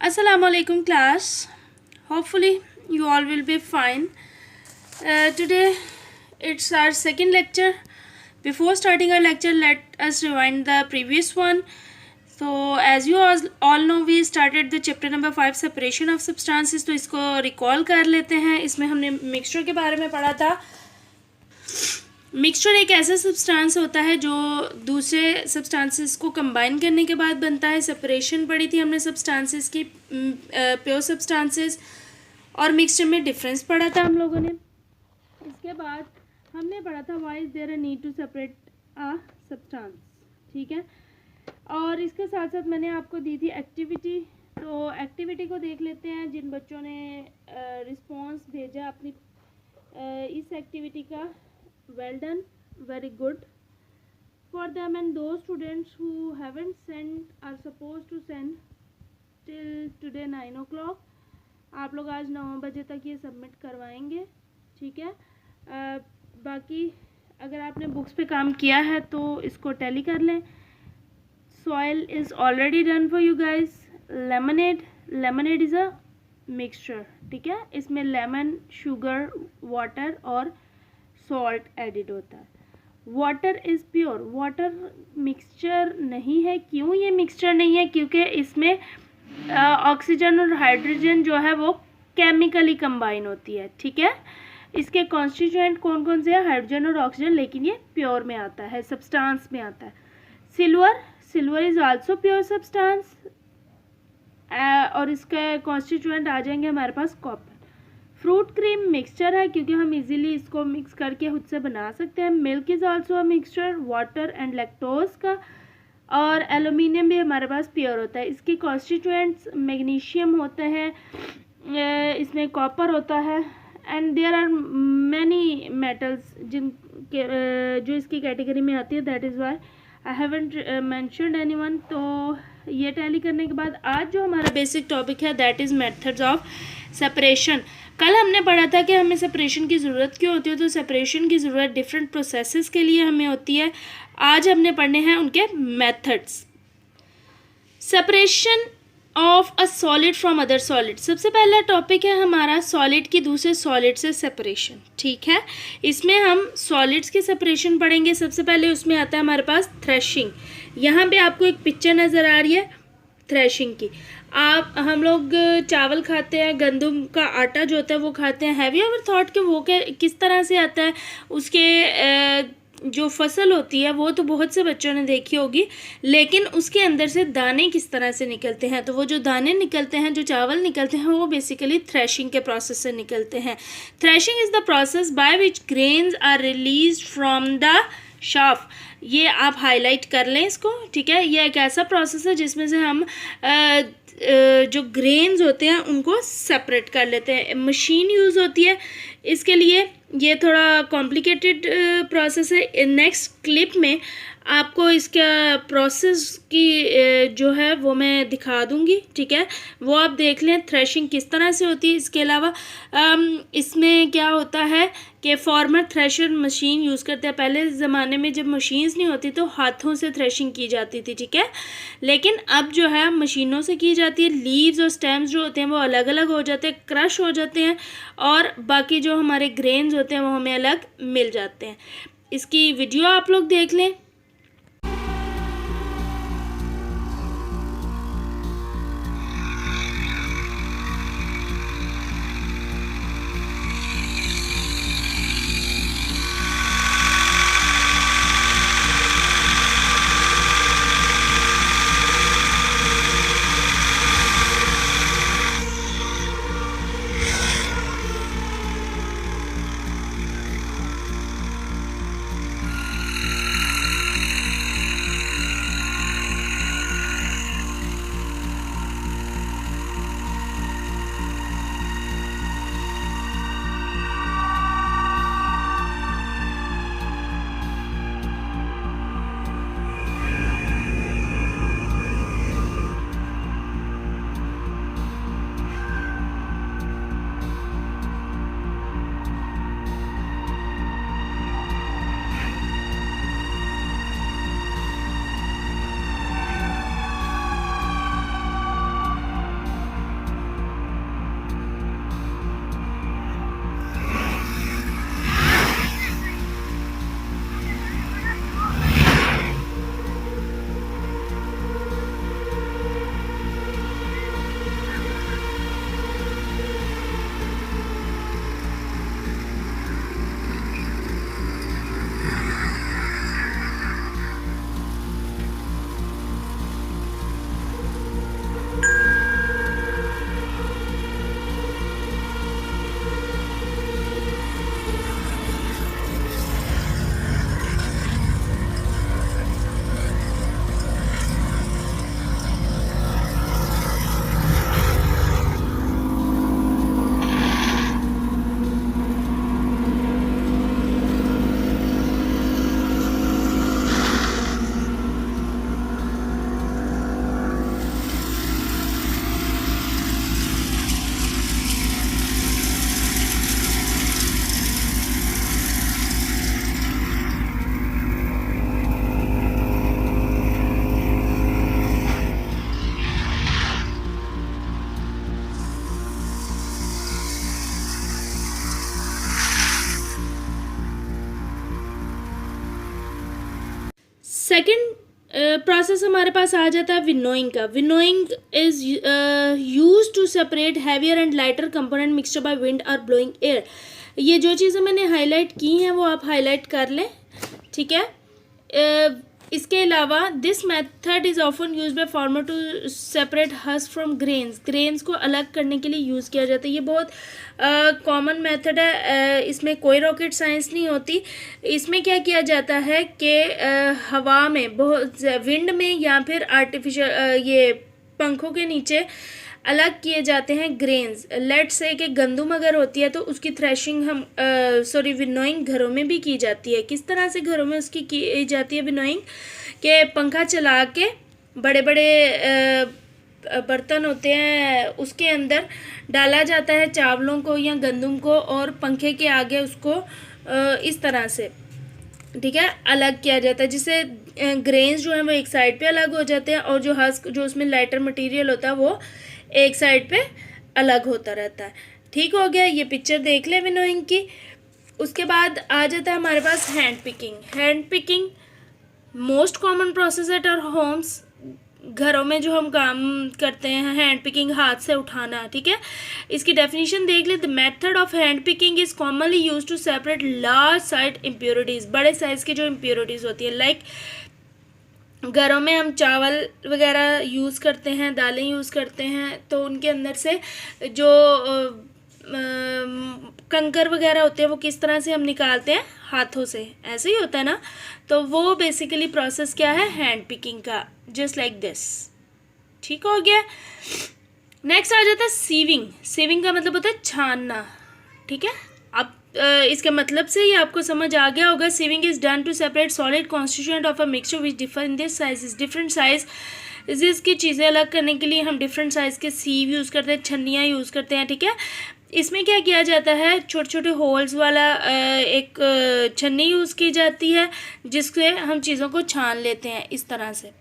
Assalamualaikum class. Hopefully you all will be fine. Today it's our second lecture. Before starting our lecture, let us rewind the previous one. So as you all know, we started the chapter number 5 separation of substances. तो इसको recall कर लेते हैं. इसमें हमने mixture के बारे में पढ़ा था. मिक्सचर एक ऐसा सब्सटेंस होता है जो दूसरे सब्सटेंसेस को कंबाइन करने के बाद बनता है. सेपरेशन पढ़ी थी हमने सब्सटेंसेस की, प्योर सब्सटेंसेस और मिक्सचर में डिफरेंस पढ़ा था हम लोगों ने. इसके बाद हमने पढ़ा था why is there a need to separate a substance. ठीक है, और इसके साथ साथ मैंने आपको दी थी एक्टिविटी. तो एक्टिविटी को देख लेते हैं. जिन बच्चों ने रिस्पॉन्स भेजा अपनी इस एक्टिविटी का, well done, very good for them, and those students who haven't sent are supposed to send till today 9 o'clock. आप लोग आज 9 बजे तक ये सबमिट करवाएंगे. ठीक है, बाकी अगर आपने बुक्स पे काम किया है तो इसको टैली कर लें. Soil is already done for you guys. Lemonade is a mixture. ठीक है, इसमें लेमन, शुगर, वाटर और सॉल्ट एडिड होता है. Water is pure. Water mixture नहीं है. क्यों ये मिक्सचर नहीं है? क्योंकि इसमें ऑक्सीजन और हाइड्रोजन जो है वो केमिकली कंबाइन होती है. ठीक है, इसके कॉन्स्टिट्यूएंट कौन कौन से हैं? हाइड्रोजन और ऑक्सीजन. लेकिन ये प्योर में आता है, सब्सटेंस में आता है. Silver is also pure substance और इसका कॉन्स्टिट्यूएंट आ जाएंगे हमारे पास कॉपर. फ्रूट क्रीम मिक्सचर है क्योंकि हम इजीली इसको मिक्स करके खुद से बना सकते हैं. Milk is also a mixture, water and lactose का. और एल्यूमिनियम भी हमारे पास प्योर होता है. इसके कॉन्स्टिट्यूएंट्स मैग्नीशियम होते हैं, इसमें कॉपर होता है, and there are many metals जो इसकी कैटेगरी में आती है. That is why I haven't mentioned anyone. तो ये टैली करने के बाद आज जो हमारा बेसिक टॉपिक है that is methods of separation. कल हमने पढ़ा था कि हमें सेपरेशन की ज़रूरत क्यों होती है. तो सेपरेशन की ज़रूरत डिफरेंट प्रोसेसेस के लिए हमें होती है. आज हमने पढ़ने हैं उनके methods. Separation of a solid from other solid. सबसे पहला टॉपिक है हमारा सॉलिड की दूसरे सॉलिड से सेपरेशन. ठीक है, इसमें हम सॉलिड्स की सेपरेशन पढ़ेंगे. सबसे पहले उसमें आता है हमारे पास थ्रेशिंग. यहाँ पे आपको एक पिक्चर नज़र आ रही है थ्रेशिंग की. हम लोग चावल खाते हैं, गंदम का आटा जो होता है वो खाते हैं. हैव यू एवर थॉट कि वो किस तरह से आता है? उसके जो फसल होती है वो तो बहुत से बच्चों ने देखी होगी, लेकिन उसके अंदर से दाने किस तरह से निकलते हैं. तो वो जो दाने निकलते हैं, जो चावल निकलते हैं, वो बेसिकली थ्रेशिंग के प्रोसेस से निकलते हैं. Threshing is the process by which grains are release from the chaff. ये आप हाईलाइट कर लें इसको. ठीक है, ये एक ऐसा प्रोसेस है जिसमें से हम जो ग्रेन्स होते हैं उनको सेपरेट कर लेते हैं. मशीन यूज़ होती है इसके लिए. ये थोड़ा कॉम्प्लिकेटेड प्रोसेस है. नेक्स्ट क्लिप में आपको इसका प्रोसेस की जो है वो मैं दिखा दूंगी. ठीक है, वो आप देख लें थ्रेशिंग किस तरह से होती है. इसके अलावा इसमें क्या होता है कि फार्मर थ्रेशर मशीन यूज़ करते हैं. पहले ज़माने में जब मशीन्स नहीं होती तो हाथों से थ्रेशिंग की जाती थी. ठीक है, लेकिन अब जो है मशीनों से की जाती है. लीव्स और स्टेम्स जो होते हैं वो अलग अलग हो जाते हैं, क्रश हो जाते हैं, और बाकी जो हमारे ग्रेन्स होते हैं वो हमें अलग मिल जाते हैं. इसकी वीडियो आप लोग देख लें. सेकंड प्रोसेस हमारे पास आ जाता है विनोइंग का. Winnowing is use to separate heavier and lighter component mixture by wind or blowing air. ये जो चीज़ें मैंने हाईलाइट की हैं वो आप हाईलाइट कर लें, ठीक है. इसके अलावा this method is often use by farmer to separate husk from grains. Grains को अलग करने के लिए यूज़ किया जाता है. ये बहुत कॉमन मेथड है, इसमें कोई रॉकेट साइंस नहीं होती. इसमें क्या किया जाता है कि हवा में बहुत विंड में या फिर आर्टिफिशियल ये पंखों के नीचे अलग किए जाते हैं ग्रेन्स. लेट से कि गंदम अगर होती है तो उसकी थ्रेशिंग हम विनोइंग घरों में भी की जाती है. किस तरह से घरों में उसकी की जाती है विनोइंग? के पंखा चला के बड़े बड़े बर्तन होते हैं उसके अंदर डाला जाता है चावलों को या गंदम को और पंखे के आगे उसको इस तरह से, ठीक है, अलग किया जाता है, जिससे ग्रेन्स जो है वो एक साइड पे अलग हो जाते हैं और जो हस्क जो उसमें लाइटर मटेरियल होता है वो एक साइड पे अलग होता रहता है. ठीक हो गया. ये पिक्चर देख ले विनोइंग की. उसके बाद आ जाता है हमारे पास hand picking. Hand picking most common process at our homes. घरों में जो हम काम करते हैं हैंड पिकिंग, हाथ से उठाना, ठीक है. इसकी डेफिनेशन देख ले. The method of hand picking is commonly use to separate large size impurities. बड़े साइज़ की जो इम्प्योरिटीज़ होती है, लाइक घरों में हम चावल वगैरह यूज़ करते हैं, दालें यूज़ करते हैं, तो उनके अंदर से जो कंकर वगैरह होते हैं वो किस तरह से हम निकालते हैं? हाथों से. ऐसे ही होता है ना. तो वो बेसिकली प्रोसेस क्या है? हैंड पिकिंग का. Just like this. ठीक हो गया. नेक्स्ट आ जाता है सीविंग. सीविंग का मतलब होता है छानना, ठीक है. अब इसके मतलब से ही आपको समझ आ गया होगा. Sieving is done to separate solid constituent of a mixture which differ in this size. Different size इसकी चीज़ें अलग करने के लिए हम डिफरेंट साइज़ के सीव यूज़ करते हैं, छन्नियाँ यूज़ करते हैं, ठीक है. इसमें क्या किया जाता है? छोटे छोटे होल्स वाला एक छन्नी यूज़ की जाती है जिससे हम चीज़ों को छान लेते हैं. इस तरह से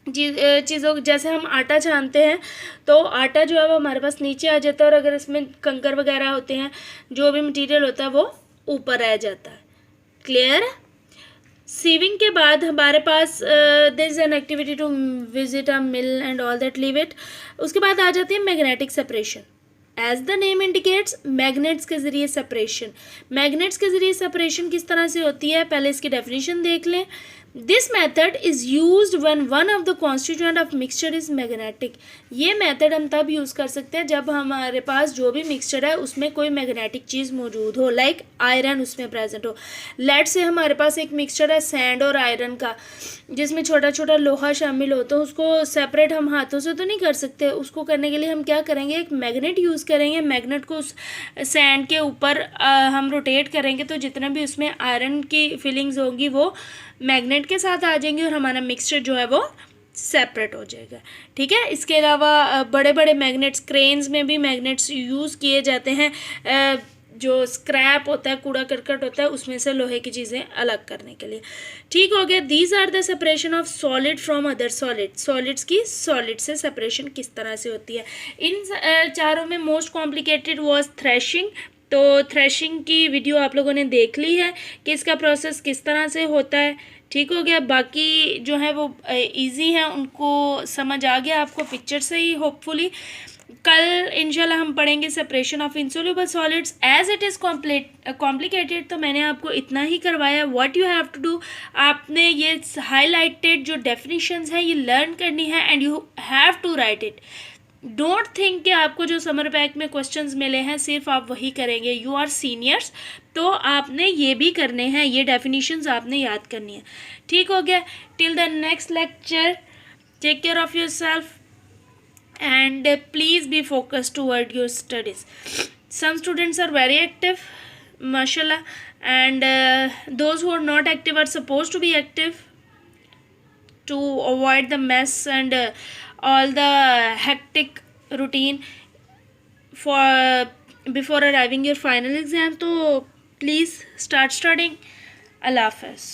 चीज़ों जैसे हम आटा छानते हैं तो आटा जो है वो हमारे पास नीचे आ जाता है और अगर इसमें कंकर वगैरह होते हैं, जो भी मटेरियल होता है वो ऊपर रह जाता है. क्लियर? सीविंग के बाद हमारे पास there is an activity to visit a mill and all that, leave it. उसके बाद आ जाती है magnetic separation. As the name indicates, magnets के ज़रिए सेपरेशन. मैग्नेट्स के ज़रिए सेपरेशन किस तरह से होती है? पहले इसकी डेफिनेशन देख लें. This method is use when one of the constituent of mixture is magnetic. ये मेथड हम तब यूज़ कर सकते हैं जब हमारे पास जो भी मिक्सचर है उसमें कोई मैग्नेटिक चीज़ मौजूद हो, लाइक आयरन उसमें प्रेजेंट हो. लेट से हमारे पास एक मिक्सचर है सैंड और आयरन का, जिसमें छोटा छोटा लोहा शामिल हो, तो उसको सेपरेट हम हाथों से तो नहीं कर सकते. उसको करने के लिए हम क्या करेंगे? एक मैग्नेट यूज़ करेंगे. मैग्नेट को उस सैंड के ऊपर हम रोटेट करेंगे तो जितने भी उसमें आयरन की फीलिंग्स होंगी वो मैग्नेट के साथ आ जाएंगे और हमारा मिक्सचर जो है वो सेपरेट हो जाएगा. ठीक है. इसके अलावा बड़े बड़े मैग्नेट्स, क्रेन्स में भी मैग्नेट्स यूज़ किए जाते हैं. जो स्क्रैप होता है, कूड़ा करकट होता है, उसमें से लोहे की चीज़ें अलग करने के लिए. ठीक हो गया. These are the separation of solid from other solid. Solids की सॉलिड से सेपरेशन किस तरह से होती है? इन चारों में मोस्ट कॉम्प्लिकेटेड वॉज थ्रेशिंग. तो थ्रेशिंग की वीडियो आप लोगों ने देख ली है कि इसका प्रोसेस किस तरह से होता है. ठीक हो गया. बाकी जो है वो इजी है, उनको समझ आ गया आपको पिक्चर से ही होपफुली. कल इंशाल्लाह हम पढ़ेंगे separation of insoluble solids. As it is complicated तो मैंने आपको इतना ही करवाया. What you have to do, आपने ये हाईलाइटेड जो डेफिनेशंस हैं ये लर्न करनी है and you have to write it. Don't think कि आपको जो समर पैक में क्वेश्चंस मिले हैं सिर्फ आप वही करेंगे. यू आर सीनियर्स, तो आपने ये भी करने हैं, ये डेफिनेशंस आपने याद करनी है. ठीक हो गया. Till the next lecture, take care of yourself and please be focused toward your studies. Some students are very active, mashallah, and those who are not active are supposed to be active to avoid the mess and all the hectic routine for before arriving your final exam. So please start studying. Allah Hafiz.